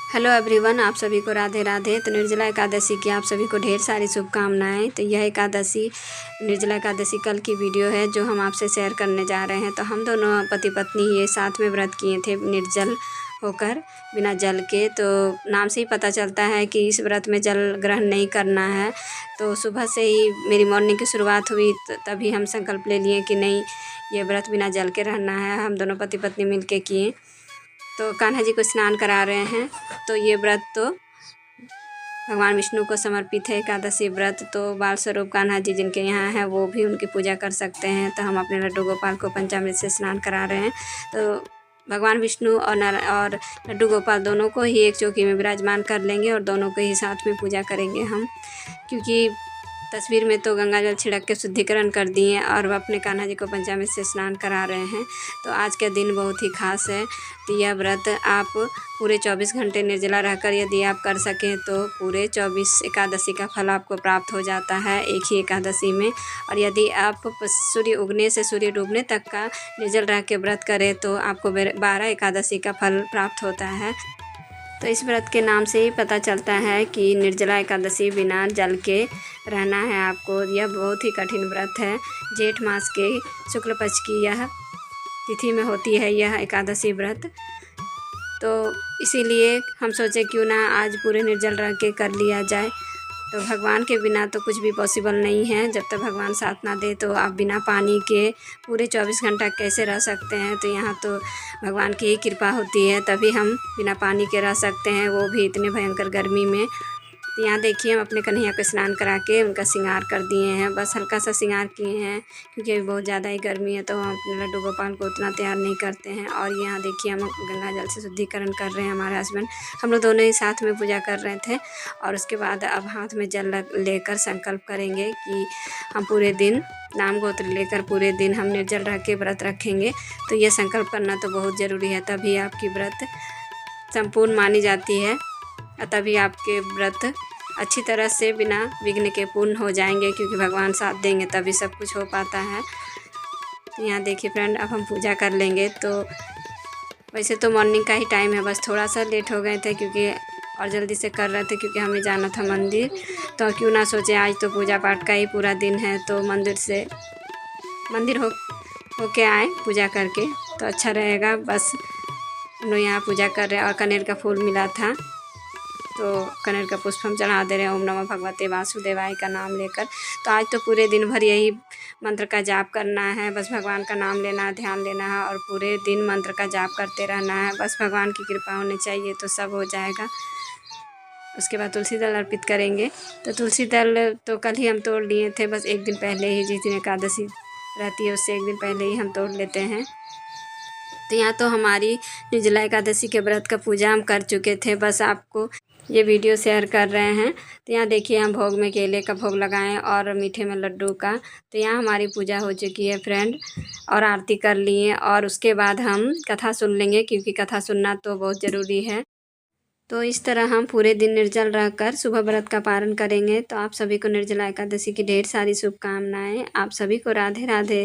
Hello everyone, आप सभी को राधे राधे। तो निर्जला एकादशी की आप सभी को ढेर सारी शुभकामनाएं। तो यह एकादशी निर्जला एकादशी कल की वीडियो है जो हम आपसे शेयर करने जा रहे हैं। तो हम दोनों पति पत्नी ये साथ में व्रत किए थे निर्जल होकर, बिना जल के। तो नाम से ही पता चलता है कि इस व्रत में जल ग्रहण नहीं करना है। तो सुबह से ही मेरी मॉर्निंग की शुरुआत हुई, तभी हम संकल्प ले लिए कि नहीं, ये व्रत बिना जल के रहना है। हम दोनों पति पत्नी मिल के किए। तो कान्हा जी को स्नान करा रहे हैं। तो ये व्रत तो भगवान विष्णु को समर्पित है, एकादशी व्रत। तो बाल स्वरूप कान्हा जी जिनके यहाँ है वो भी उनकी पूजा कर सकते हैं। तो हम अपने लड्डू गोपाल को पंचामृत से स्नान करा रहे हैं। तो भगवान विष्णु और लड्डू गोपाल दोनों को ही एक चौकी में विराजमान कर लेंगे और दोनों को ही साथ में पूजा करेंगे हम, क्योंकि तस्वीर में तो गंगा जल छिड़क के शुद्धिकरण कर दिए और वह अपने कान्हा जी को पंचामृत से स्नान करा रहे हैं। तो आज का दिन बहुत ही खास है। तो यह व्रत आप पूरे 24 घंटे निर्जला रहकर यदि आप कर सकें तो पूरे 24 एकादशी का फल आपको प्राप्त हो जाता है एक ही एकादशी में। और यदि आप सूर्य उगने से सूर्य डूबने तक का निर्जल रह के व्रत करें तो आपको 12 एकादशी का फल प्राप्त होता है। तो इस व्रत के नाम से ही पता चलता है कि निर्जला एकादशी बिना जल के रहना है आपको। यह बहुत ही कठिन व्रत है। जेठ मास के शुक्ल पक्ष की यह तिथि में होती है यह एकादशी व्रत। तो इसीलिए हम सोचे क्यों ना आज पूरे निर्जल रह के कर लिया जाए। तो भगवान के बिना तो कुछ भी पॉसिबल नहीं है। जब तक भगवान साथ ना दे तो आप बिना पानी के पूरे 24 घंटा कैसे रह सकते हैं। तो यहाँ तो भगवान की ही कृपा होती है, तभी हम बिना पानी के रह सकते हैं, वो भी इतने भयंकर गर्मी में। तो यहाँ देखिए हम अपने कन्हैया को स्नान करा के उनका श्रृंगार कर दिए हैं। बस हल्का सा श्रृंगार किए हैं क्योंकि अभी बहुत ज़्यादा ही गर्मी है, तो हम अपने लड्डू गोपाल को उतना तैयार नहीं करते हैं। और यहाँ देखिए हम गंगा जल से शुद्धिकरण कर रहे हैं। हमारे हस्बैंड हम लोग दोनों ही साथ में पूजा कर रहे थे। और उसके बाद अब हाथ में जल लेकर संकल्प करेंगे कि हम पूरे दिन नाम गोत्र लेकर पूरे दिन हम निर्जल रह के व्रत रखेंगे। तो ये संकल्प करना तो बहुत ज़रूरी है, तभी आपकी व्रत संपूर्ण मानी जाती है और तभी आपके व्रत अच्छी तरह से बिना विघ्न के पूर्ण हो जाएंगे, क्योंकि भगवान साथ देंगे तभी सब कुछ हो पाता है। तो यहाँ देखिए फ्रेंड, अब हम पूजा कर लेंगे। तो वैसे तो मॉर्निंग का ही टाइम है, बस थोड़ा सा लेट हो गए थे क्योंकि और जल्दी से कर रहे थे क्योंकि हमें जाना था मंदिर। तो क्यों ना सोचे आज तो पूजा पाठ का ही पूरा दिन है, तो मंदिर होके आए पूजा करके तो अच्छा रहेगा। बस हम लोग यहाँ पूजा कर रहे हैं और कनेर का फूल मिला था तो कनेर का पुष्प हम चढ़ा दे रहे हैं ओम नमः भगवते वासुदेवाय का नाम लेकर। तो आज तो पूरे दिन भर यही मंत्र का जाप करना है, बस भगवान का नाम लेना है, ध्यान लेना है और पूरे दिन मंत्र का जाप करते रहना है। बस भगवान की कृपा होनी चाहिए तो सब हो जाएगा। उसके बाद तुलसी दल अर्पित करेंगे। तो तुलसी दल तो कल ही हम तोड़ लिए थे, बस एक दिन पहले ही, जिस दिन एकादशी रहती है उससे एक दिन पहले ही हम तोड़ लेते हैं। तो यहाँ तो हमारी निर्जला एकादशी के व्रत का पूजा हम कर चुके थे, बस आपको ये वीडियो शेयर कर रहे हैं। तो यहाँ देखिए हम भोग में केले का भोग लगाएं और मीठे में लड्डू का। तो यहाँ हमारी पूजा हो चुकी है फ्रेंड, और आरती कर लिए और उसके बाद हम कथा सुन लेंगे, क्योंकि कथा सुनना तो बहुत ज़रूरी है। तो इस तरह हम पूरे दिन निर्जल रहकर सुबह व्रत का पारण करेंगे। तो आप सभी को निर्जला एकादशी की ढेर सारी शुभकामनाएँ। आप सभी को राधे राधे।